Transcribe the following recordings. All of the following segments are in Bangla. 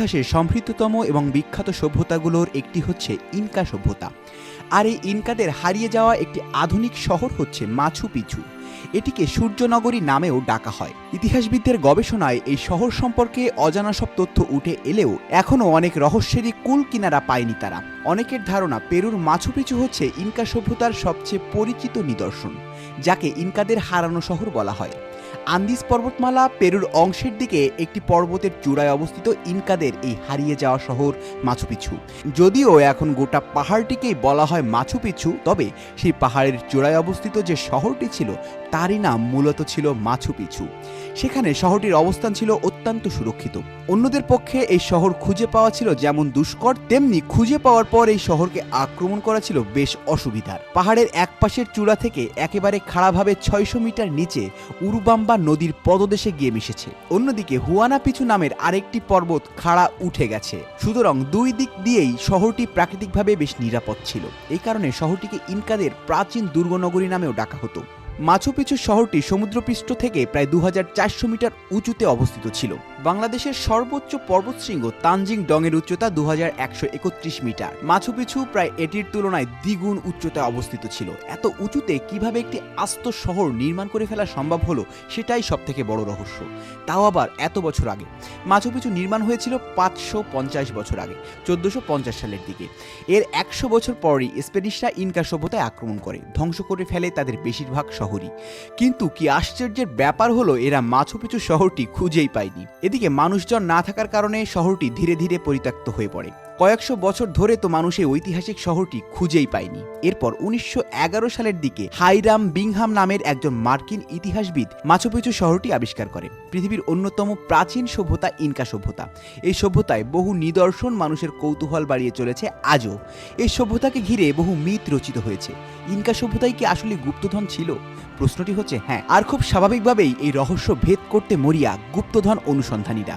ইতিহাসের সমৃদ্ধতম এবং বিখ্যাত সভ্যতাগুলোর একটি হচ্ছে ইনকা সভ্যতা। আর এই ইনকাদের হারিয়ে যাওয়া একটি আধুনিক শহর হচ্ছে মাছু পিছু। এটিকে সূর্যনগরী নামেও ডাকা হয়। ইতিহাসবিদদের গবেষণায় এই শহর সম্পর্কে অজানা সব তথ্য উঠে এলেও এখনও অনেক রহস্যেরই কুল কিনারা পায়নি তারা। অনেকের ধারণা পেরুর মাছু পিছু হচ্ছে ইনকা সভ্যতার সবচেয়ে পরিচিত নিদর্শন, যাকে ইনকাদের হারানো শহর বলা হয়। আন্দিজ পর্বতমালা পেরুর অংশের দিকে একটি পর্বতের চূড়ায় অবস্থিত ইনকাদের এই হারিয়ে যাওয়া শহর মাছু পিছু। যদিও এখন গোটা পাহাড়টিকেই বলা হয় মাছু পিছু, তবে সেই পাহাড়ের চূড়ায় অবস্থিত যে শহরটি ছিল তারই নাম মূলত ছিল মাছু পিছু। সেখানে শহরটির অবস্থান ছিল অত্যন্ত সুরক্ষিত। অন্যদের পক্ষে এই শহর খুঁজে পাওয়া ছিল যেমন দুষ্কর, তেমনি খুঁজে পাওয়ার পর এই শহরকে আক্রমণ করা ছিল বেশ অসুবিধার। পাহাড়ের এক পাশের চূড়া থেকে একেবারে খাড়াভাবে 600 মিটার নিচে উরুবাম্বা নদীর পদদেশে গিয়ে মিশেছে। অন্যদিকে হুয়ানা পিছু নামের আরেকটি পর্বত খাড়া উঠে গেছে। সুতরাং দুই দিক দিয়েই শহরটি প্রাকৃতিকভাবে বেশ নিরাপদ ছিল। এই কারণে শহরটিকে ইনকাদের প্রাচীন দুর্গনগরী নামেও ডাকা হতো। মাছু পিছু শহরটি সমুদ্রপৃষ্ঠ থেকে প্রায় 2400 মিটার উঁচুতে অবস্থিত ছিল। বাংলাদেশের সর্বোচ্চ পর্বতশৃঙ্গ তানজিং ডংয়ের উচ্চতা 2131 মিটার। মাছু পিছু প্রায় এটির তুলনায় দ্বিগুণ উচ্চতায় অবস্থিত ছিল। এত উঁচুতে কিভাবে একটি আস্ত শহর নির্মাণ করে ফেলা সম্ভব হলো, সেটাই সবথেকে বড় রহস্য। তাও আবার এত বছর আগে। মাছু পিছু নির্মাণ হয়েছিল 550 বছর আগে, 1450 সালের দিকে। এর 100 বছর পরই স্প্যানিশরা ইনকা সভ্যতায় আক্রমণ করে ধ্বংস করে ফেলে তাদের বেশিরভাগ শহরই। কিন্তু কি আশ্চর্যের ব্যাপার হলো, এরা মাছু পিছু শহরটি খুঁজেই পায়নি। এদিকে মানুষজন না থাকার কারণে শহরটি ধীরে ধীরে পরিত্যক্ত হয়ে পড়ে। কয়েকশো বছর ধরে তো মানুষ এই ঐতিহাসিক শহরটি খুঁজেই পায়নি। এরপর 1911 সালের দিকে হাইরাম বিংহাম নামের একজন মার্কিন ইতিহাসবিদ মাছু পিছু শহরটি আবিষ্কার করে। পৃথিবীর অন্যতম প্রাচীন সভ্যতা ইনকা সভ্যতা। এই সভ্যতায় বহু নিদর্শন মানুষের কৌতূহল বাড়িয়ে চলেছে আজও। এই সভ্যতাকে ঘিরে বহু মিথ রচিত হয়েছে। ইনকা সভ্যতায় কি আসলে গুপ্তধন ছিল? প্রশ্নটি হচ্ছে হ্যাঁ। আর খুব স্বাভাবিকভাবেই এই রহস্য ভেদ করতে মরিয়া গুপ্তধন অনুসন্ধানীরা।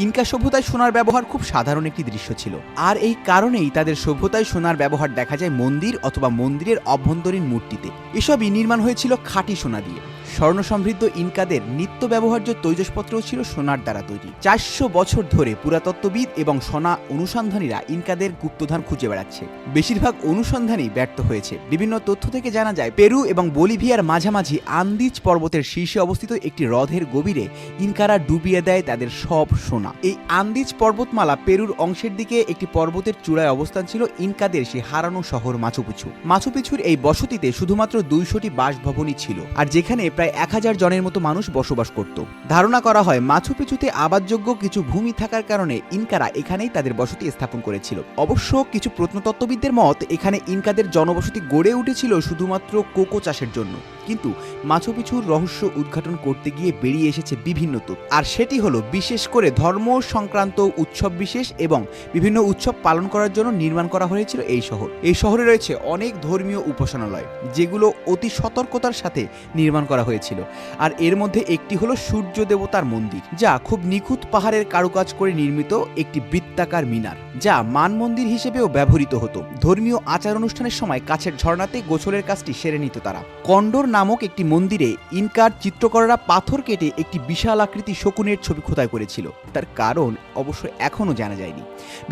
ইনকা সভ্যতায় সোনার ব্যবহার খুব সাধারণ একটি দৃশ্য ছিল। আর এই কারণেই তাদের সভ্যতায় সোনার ব্যবহার দেখা যায় মন্দির অথবা মন্দিরের অভ্যন্তরীণ মূর্তিতে। এসবই নির্মাণ হয়েছিল খাঁটি সোনা দিয়ে। স্বর্ণ সমৃদ্ধ ইনকাদের নিত্য ব্যবহার্য তৈজসপত্রও ছিল সোনার দ্বারা তৈরি। 400 বছর ধরে পুরাতত্ত্ববিদ এবং সোনা অনুসন্ধানীরা ইনকাদের গুপ্তধন খুঁজে বেড়াচ্ছে। বেশিরভাগ অনুসন্ধানই ব্যর্থ হয়েছে। বিভিন্ন তথ্য থেকে জানা যায় পেরু এবং বলিভিয়ার মাঝামাঝি আন্দিজ পর্বতের শীর্ষে অবস্থিত একটি হ্রদের গভীরে ইনকারা ডুবিয়ে দেয় তাদের সব সোনা। এই আন্দিজ পর্বতমালা পেরুর অংশের দিকে একটি পর্বতের চূড়ায় অবস্থান ছিল ইনকাদের সেই হারানো শহর মাছু পিছু। মাছু পিছুর এই বসতিতে শুধুমাত্র 200টি বাসভবনই ছিল, আর যেখানে প্রায় 1000 জনের মতো মানুষ বসবাস করত। ধারণা করা হয় মাছু পিছুতে আবাদযোগ্য কিছু ভূমি থাকার কারণে ইনকারা এখানেই তাদের বসতি স্থাপন করেছিল। অবশ্য কিছু প্রত্নতত্ত্ববিদদের মত এখানে ইনকাদের জনবসতি গড়ে উঠেছিল শুধুমাত্র কোকো চাষের জন্য। কিন্তু মাছু পিছুর রহস্য উদ্ঘাটন করতে গিয়ে বেরিয়ে এসেছে বিভিন্ন তথ্য। আর সেটি হলো বিশেষ করে ধর্ম সংক্রান্ত উৎসব বিশেষ এবং বিভিন্ন উৎসব পালন করার জন্য নির্মাণ করা হয়েছিল এই শহর। এই শহরে রয়েছে অনেক ধর্মীয় উপাসনালয়, যেগুলো অতি সতর্কতার সাথে নির্মাণ করা হয়েছিল। আর এর মধ্যে একটি হলো সূর্য দেবতার মন্দির, যা খুব নিখুঁত পাহাড়ের কারুকাজ করে নির্মিত একটি বৃত্তাকার মিনার, যা মান মন্দির হিসেবেও ব্যবহৃত হতো। ধর্মীয় আচার অনুষ্ঠানের সময় কাছের ঝর্ণাতে গোসলের কাজটি সেরে নিত তারা। কন্ডোর নামক একটি মন্দিরে ইনকার চিত্রকররা পাথর কেটে একটি বিশাল আকৃতি শকুনের ছবি খোদাই করেছিল। তার কারণ অবশ্য এখনো জানা যায়নি।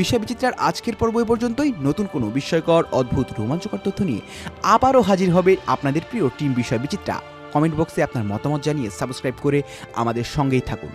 বিষয় বিচিত্রার আজকের পর্ব এ পর্যন্তই। নতুন কোনো বিস্ময়কর, অদ্ভুত, রোমাঞ্চকর তথ্য নিয়ে আবারও হাজির হবে আপনাদের প্রিয় টিম বিষয় বিচিত্রা। কমেন্ট বক্সে আপনার মতামত জানিয়ে সাবস্ক্রাইব করে আমাদের সঙ্গেই থাকুন।